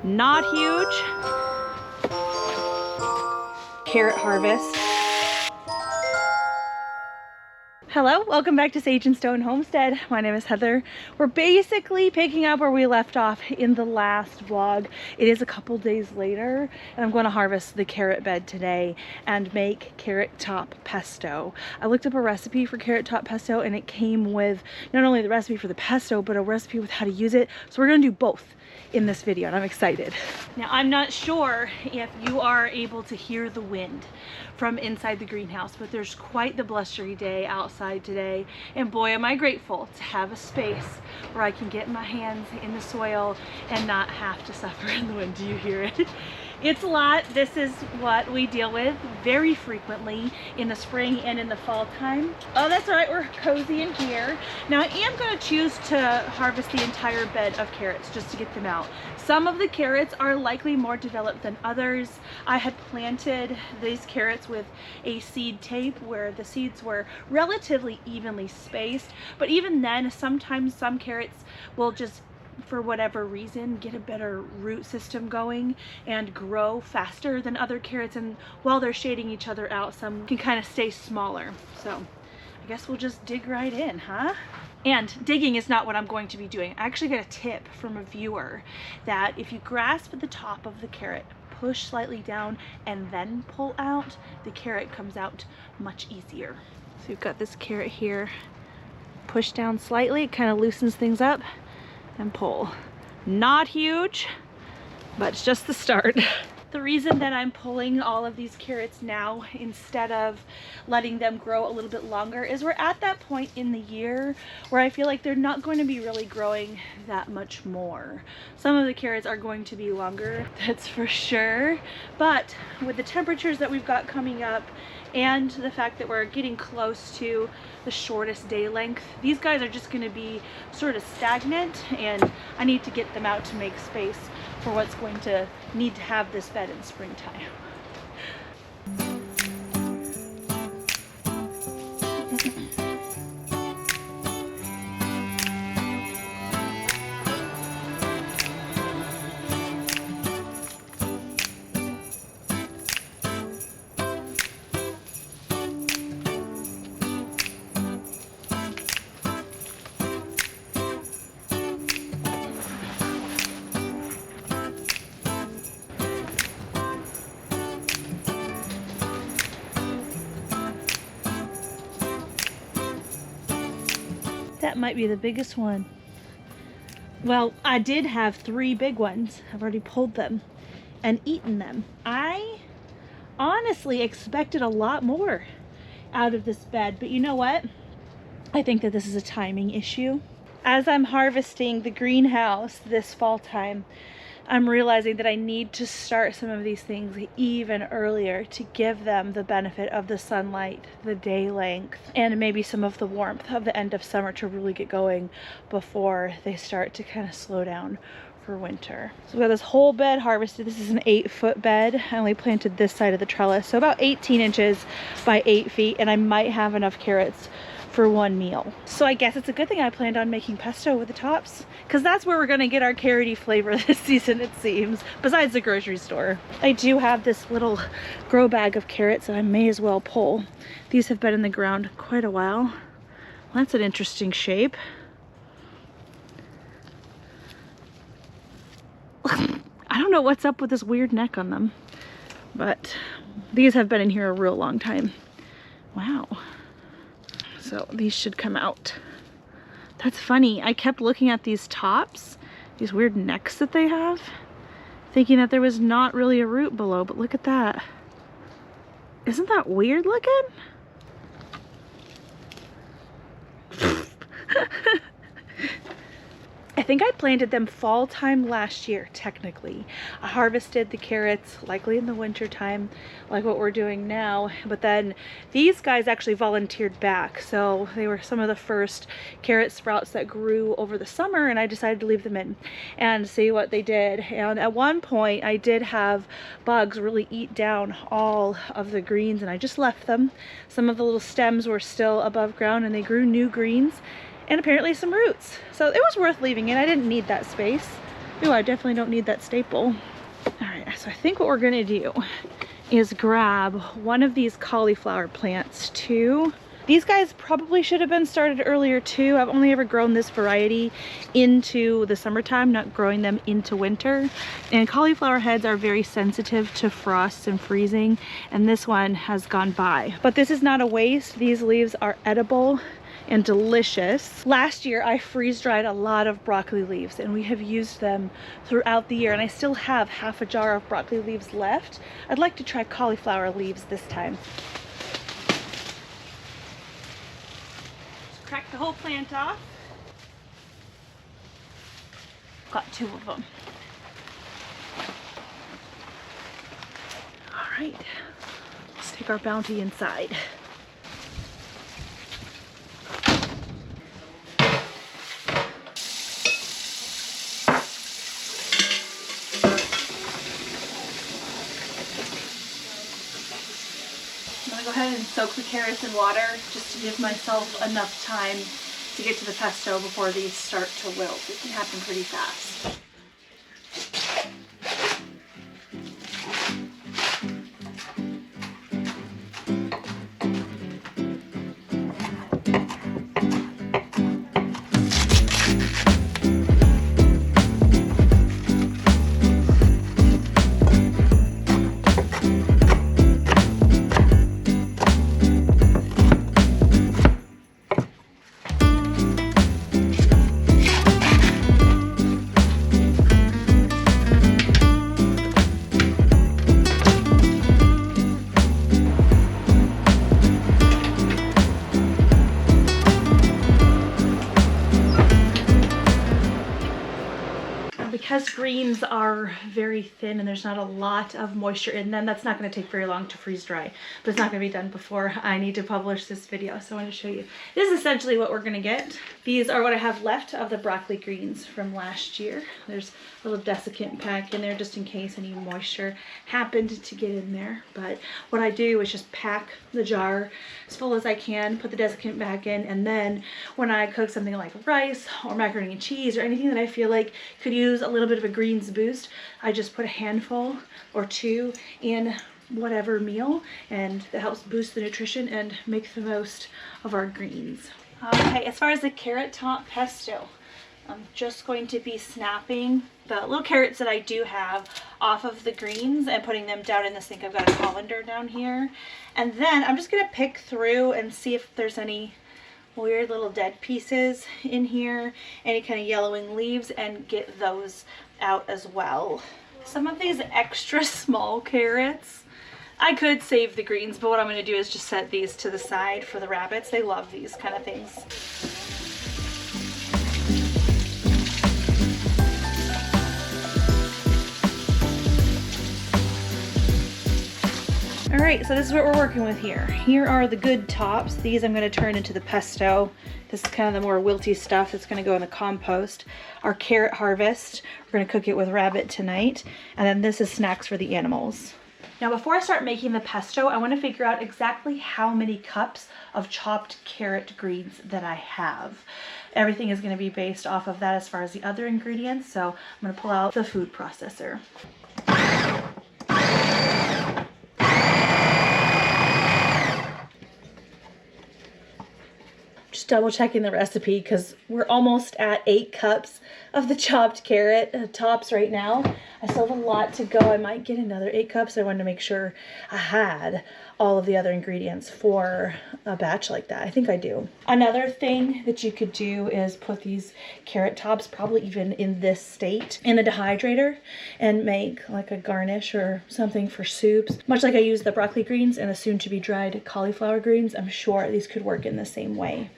Not huge. Carrot harvest. Hello, welcome back to Sage and Stone Homestead. My name is Heather. We're basically picking up where we left off in the last vlog. It is a couple days later, and I'm going to harvest the carrot bed today and make carrot top pesto. I looked up a recipe for carrot top pesto, and it came with not only the recipe for the pesto, but a recipe with how to use it. So we're going to do both in this video, and I'm excited. Now, I'm not sure if you are able to hear the wind from inside the greenhouse, but there's quite the blustery day outside today, and boy am I grateful to have a space where I can get my hands in the soil and not have to suffer in the wind. Do you hear it? It's a lot. This is what we deal with very frequently in the spring and in the fall time. Oh, that's all right, we're cozy in here. Now I am going to choose to harvest the entire bed of carrots just to get them out. Some of the carrots are likely more developed than others. I had planted these carrots with a seed tape where the seeds were relatively evenly spaced, but even then sometimes some carrots will just, for whatever reason, get a better root system going and grow faster than other carrots, and while they're shading each other out, some can kind of stay smaller. So I guess we'll just dig right in, huh? And digging is not what I'm going to be doing. I actually got a tip from a viewer that if you grasp at the top of the carrot, push slightly down, and then pull out, the carrot comes out much easier. So you've got this carrot here, push down slightly, it kind of loosens things up, and pull. Not huge, but it's just the start. The reason that I'm pulling all of these carrots now instead of letting them grow a little bit longer is we're at that point in the year where I feel like they're not going to be really growing that much more. Some of the carrots are going to be longer, that's for sure, but with the temperatures that we've got coming up and the fact that we're getting close to the shortest day length, these guys are just going to be sort of stagnant, and I need to get them out to make space for what's going to need to have this bed in springtime. That might be the biggest one. Well, I did have 3 big ones. I've already pulled them and eaten them. I honestly expected a lot more out of this bed, but you know what? I think that this is a timing issue. As I'm harvesting the greenhouse this fall time, I'm realizing that I need to start some of these things even earlier to give them the benefit of the sunlight, the day length, and maybe some of the warmth of the end of summer to really get going before they start to kind of slow down for winter. So we got this whole bed harvested. This is an 8-foot bed. I only planted this side of the trellis, so about 18 inches by 8 feet, and I might have enough carrots for 1 meal. So I guess it's a good thing I planned on making pesto with the tops, because that's where we're going to get our carroty flavor this season, it seems, besides the grocery store. I do have this little grow bag of carrots that I may as well pull. These have been in the ground quite a while. Well, that's an interesting shape. I don't know what's up with this weird neck on them, but these have been in here a real long time. Wow. So these should come out. That's funny. I kept looking at these tops, these weird necks that they have, thinking that there was not really a root below, but look at that. Isn't that weird looking? I think I planted them fall time last year, technically. I harvested the carrots likely in the winter time, like what we're doing now, but then these guys actually volunteered back, so they were some of the first carrot sprouts that grew over the summer, and I decided to leave them in and see what they did. And at one point I did have bugs really eat down all of the greens, and I just left them. Some of the little stems were still above ground and they grew new greens and apparently some roots. So it was worth leaving in. I didn't need that space. Ooh, I definitely don't need that staple. All right, so I think what we're gonna do is grab one of these cauliflower plants too. These guys probably should have been started earlier too. I've only ever grown this variety into the summertime, not growing them into winter. And cauliflower heads are very sensitive to frost and freezing, and this one has gone by. But this is not a waste. These leaves are edible and delicious. Last year I freeze dried a lot of broccoli leaves, and we have used them throughout the year, and I still have half a jar of broccoli leaves left. I'd like to try cauliflower leaves this time. Crack the whole plant off. Got 2 of them. All right, let's take our bounty inside. I'm gonna go ahead and soak the carrots in water just to give myself enough time to get to the pesto before these start to wilt. It can happen pretty fast. Because greens are very thin and there's not a lot of moisture in them, that's not going to take very long to freeze dry, but it's not going to be done before I need to publish this video. So I want to show you. This is essentially what we're going to get. These are what I have left of the broccoli greens from last year. There's a little desiccant pack in there just in case any moisture happened to get in there. But what I do is just pack the jar as full as I can, put the desiccant back in, and then when I cook something like rice or macaroni and cheese or anything that I feel like could use a little bit of a greens boost, I just put a handful or 2 in whatever meal, and that helps boost the nutrition and make the most of our greens. Okay, as far as the carrot top pesto, I'm just going to be snapping the little carrots that I do have off of the greens and putting them down in the sink. I've got a colander down here, and then I'm just gonna pick through and see if there's any weird little dead pieces in here, any kind of yellowing leaves, and get those out as well. Some of these extra small carrots, I could save the greens, but what I'm going to do is just set these to the side for the rabbits. They love these kind of things. All right, so this is what we're working with here. Here are the good tops. These I'm going to turn into the pesto. This is kind of the more wilty stuff that's going to go in the compost. Our carrot harvest, we're going to cook it with rabbit tonight. And then this is snacks for the animals. Now before I start making the pesto, I want to figure out exactly how many cups of chopped carrot greens that I have. Everything is going to be based off of that as far as the other ingredients, so I'm going to pull out the food processor. Just double checking the recipe because we're almost at 8 cups of the chopped carrot tops right now. I still have a lot to go. I might get another 8 cups. I wanted to make sure I had all of the other ingredients for a batch like that. I think I do. Another thing that you could do is put these carrot tops, probably even in this state, in a dehydrator and make like a garnish or something for soups. Much like I use the broccoli greens and the soon to be dried cauliflower greens, I'm sure these could work in the same way.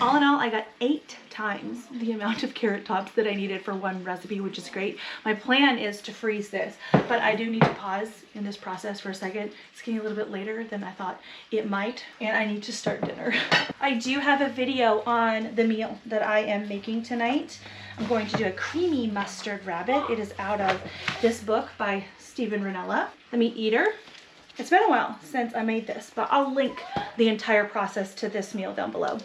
All in all, I got 8 times the amount of carrot tops that I needed for one recipe, which is great. My plan is to freeze this, but I do need to pause in this process for a second. It's getting a little bit later than I thought it might, and I need to start dinner. I do have a video on the meal that I am making tonight. I'm going to do a creamy mustard rabbit. It is out of this book by Stephen Ranella, The Meat Eater. It's been a while since I made this, but I'll link the entire process to this meal down below.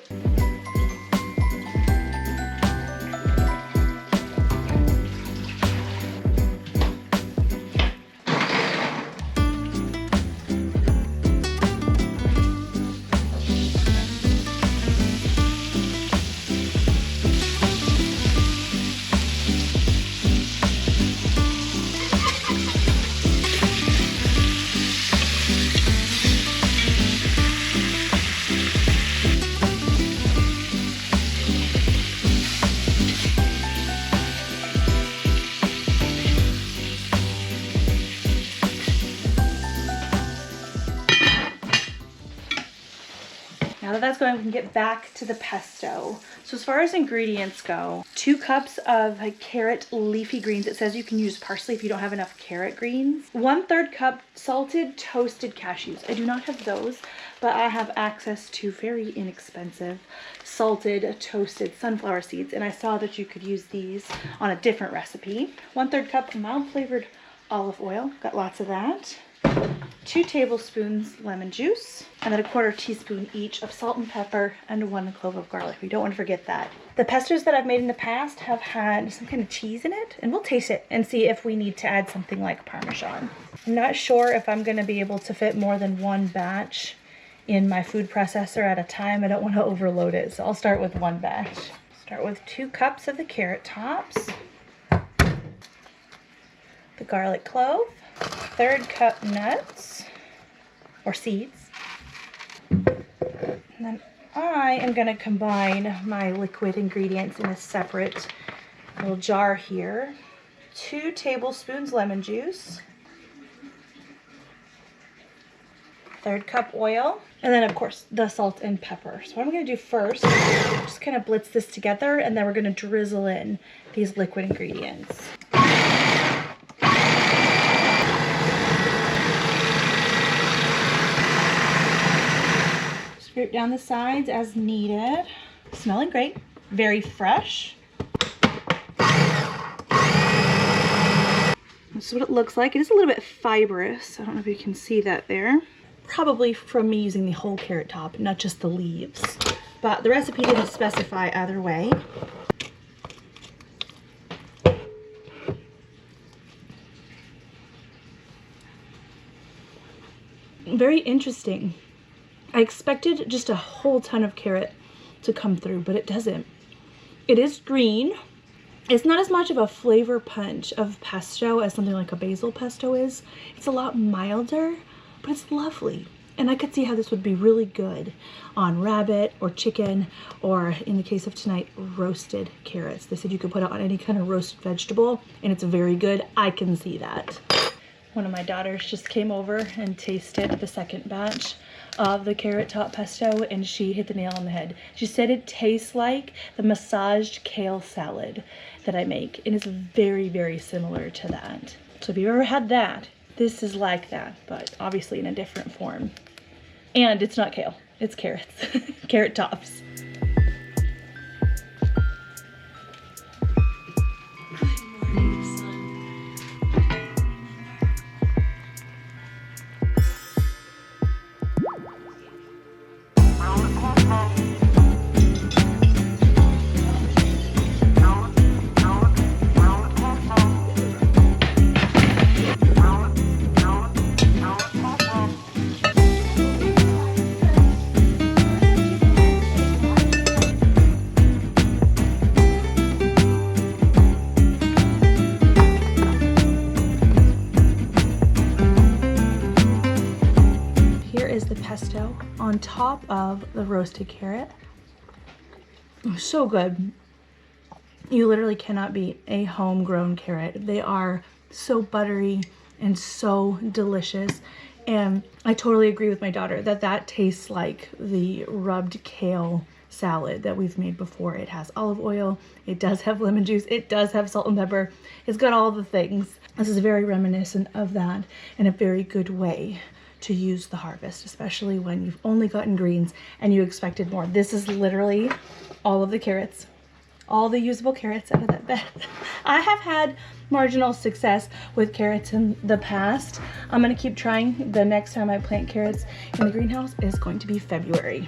Now that that's going, we can get back to the pesto. So as far as ingredients go, 2 cups of carrot leafy greens. It says you can use parsley if you don't have enough carrot greens. 1/3 cup salted toasted cashews. I do not have those, but I have access to very inexpensive salted toasted sunflower seeds, and I saw that you could use these on a different recipe. 1/3 cup mild flavored olive oil. Got lots of that. 2 tablespoons lemon juice, and then 1/4 teaspoon each of salt and pepper, and 1 clove of garlic. We don't want to forget that. The pestos that I've made in the past have had some kind of cheese in it, and we'll taste it and see if we need to add something like Parmesan. I'm not sure if I'm going to be able to fit more than 1 batch in my food processor at a time. I don't want to overload it, so I'll start with 1 batch. Start with 2 cups of the carrot tops, the garlic clove, 1/3 cup nuts or seeds, and then I am going to combine my liquid ingredients in a separate little jar here. 2 tablespoons lemon juice, 1/3 cup oil, and then of course the salt and pepper. So what I'm going to do first, just kind of blitz this together, and then we're going to drizzle in these liquid ingredients. Scrape down the sides as needed. Smelling great, very fresh. This is what it looks like. It is a little bit fibrous. I don't know if you can see that there. Probably from me using the whole carrot top, not just the leaves. But the recipe didn't specify either way. Very interesting. I expected just a whole ton of carrot to come through, but it doesn't. It is green. It's not as much of a flavor punch of pesto as something like a basil pesto is. It's a lot milder, but it's lovely. And I could see how this would be really good on rabbit or chicken, or in the case of tonight, roasted carrots. They said you could put it on any kind of roast vegetable, and it's very good. I can see that. One of my daughters just came over and tasted the 2nd batch of the carrot top pesto, and she hit the nail on the head. She said it tastes like the massaged kale salad that I make, and it's very, very similar to that. So if you've ever had that, this is like that, but obviously in a different form. And it's not kale, it's carrots, carrot tops. Pesto on top of the roasted carrot. So good. You literally cannot beat a homegrown carrot. They are so buttery and so delicious. And I totally agree with my daughter that that tastes like the rubbed kale salad that we've made before. It has olive oil, it does have lemon juice, it does have salt and pepper. It's got all the things. This is very reminiscent of that in a very good way to use the harvest, especially when you've only gotten greens and you expected more. This is literally all of the carrots, all the usable carrots out of that bed. I have had marginal success with carrots in the past. I'm gonna keep trying. The next time I plant carrots in the greenhouse is going to be February.